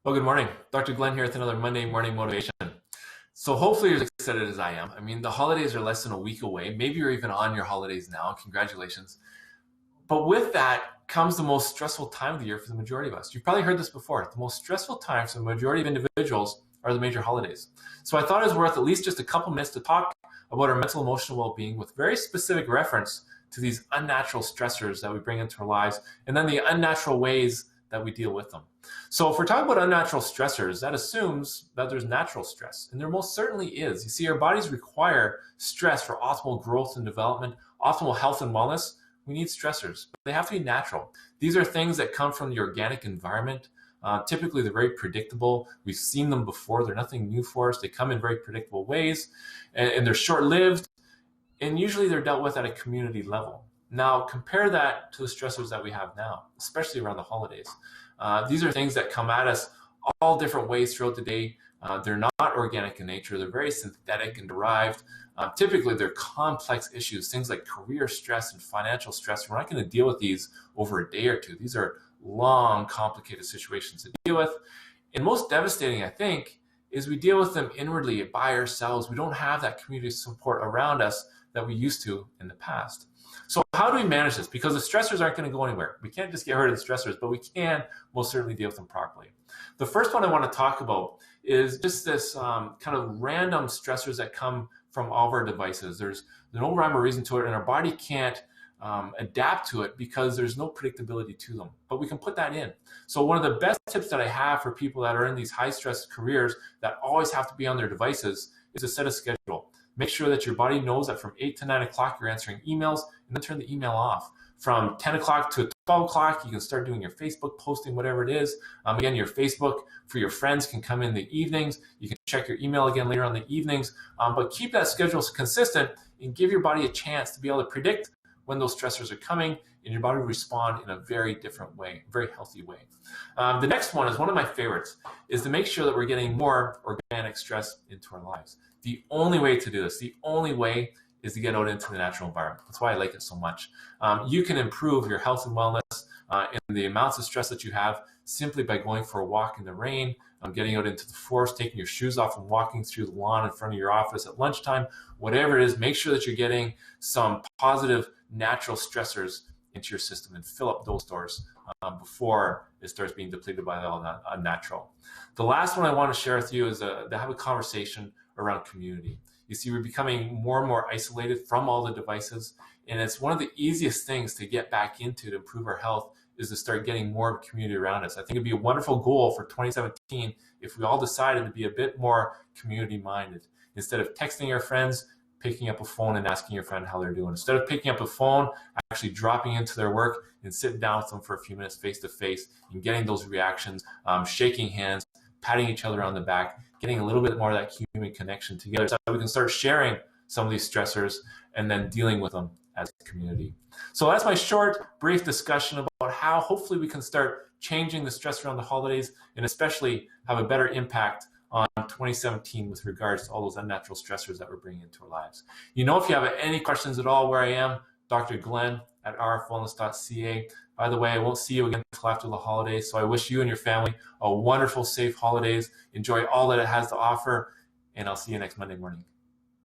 Well, good morning. Dr. Glen here with another Monday morning motivation. So hopefully you're as excited as I am. I mean, the holidays are less than a week away. Maybe you're even on your holidays now. Congratulations. But with that comes the most stressful time of the year for the majority of us. You've probably heard this before. The most stressful times for the majority of individuals are the major holidays. So I thought it was worth at least just a couple minutes to talk about our mental emotional well-being with very specific reference to these unnatural stressors that we bring into our lives, and then the unnatural ways that we deal with them. So if we're talking about unnatural stressors, that assumes that there's natural stress, and there most certainly is. You see, our bodies require stress for optimal growth and development, optimal health and wellness. We need stressors, but they have to be natural. These are things that come from the organic environment. Typically, they're very predictable. We've seen them before. They're nothing new for us. They come in very predictable ways, and they're short-lived, and usually they're dealt with at a community level. Now, compare that to the stressors that we have now, especially around the holidays. These are things that come at us all different ways throughout the day. They're not organic in nature. They're very synthetic and derived. Typically, they're complex issues, things like career stress and financial stress. We're not going to deal with these over a day or two. These are long, complicated situations to deal with. And most devastating, I think, is we deal with them inwardly by ourselves. We don't have that community support around us that we used to in the past. So how do we manage this? Because the stressors aren't going to go anywhere. We can't just get rid of the stressors, but we can most certainly deal with them properly. The first one I want to talk about is just this kind of random stressors that come from all of our devices. There's no rhyme or reason to it, and our body can't adapt to it because there's no predictability to them. But we can put that in. So one of the best tips that I have for people that are in these high-stress careers that always have to be on their devices is to set a schedule. Make sure that your body knows that from 8 to 9 o'clock you're answering emails, and then turn the email off. From 10 o'clock to 12 o'clock, you can start doing your Facebook posting, whatever it is. Again, your Facebook for your friends can come in the evenings. You can check your email again later on in the evenings. But keep that schedule consistent and give your body a chance to be able to predict when those stressors are coming, and your body will respond in a very different way, very healthy way. The next one is one of my favorites, is to make sure that we're getting more organic stress into our lives. The only way to do this, the only way is to get out into the natural environment. That's why I like it so much. You can improve your health and wellness and the amounts of stress that you have simply by going for a walk in the rain, getting out into the forest, taking your shoes off and walking through the lawn in front of your office at lunchtime, whatever it is, make sure that you're getting some positive natural stressors into your system and fill up those stores before it starts being depleted by all that unnatural. The last one I want to share with you is to have a conversation around community. You see, we're becoming more and more isolated from all the devices, and it's one of the easiest things to get back into to improve our health is to start getting more community around us. I think it'd be a wonderful goal for 2017 if we all decided to be a bit more community-minded. Instead of texting our friends, picking up a phone and asking your friend how they're doing. Instead of picking up a phone, actually dropping into their work and sitting down with them for a few minutes face-to-face and getting those reactions, shaking hands, patting each other on the back, getting a little bit more of that human connection together so that we can start sharing some of these stressors and then dealing with them as a community. So that's my short, brief discussion about how hopefully we can start changing the stress around the holidays and especially have a better impact on 2017 with regards to all those unnatural stressors that we're bringing into our lives. You know, if you have any questions at all where I am, Dr. Glen at rfwellness.ca. By the way, I won't see you again until after the holidays, so I wish you and your family a wonderful, safe holidays. Enjoy all that it has to offer, and I'll see you next Monday morning.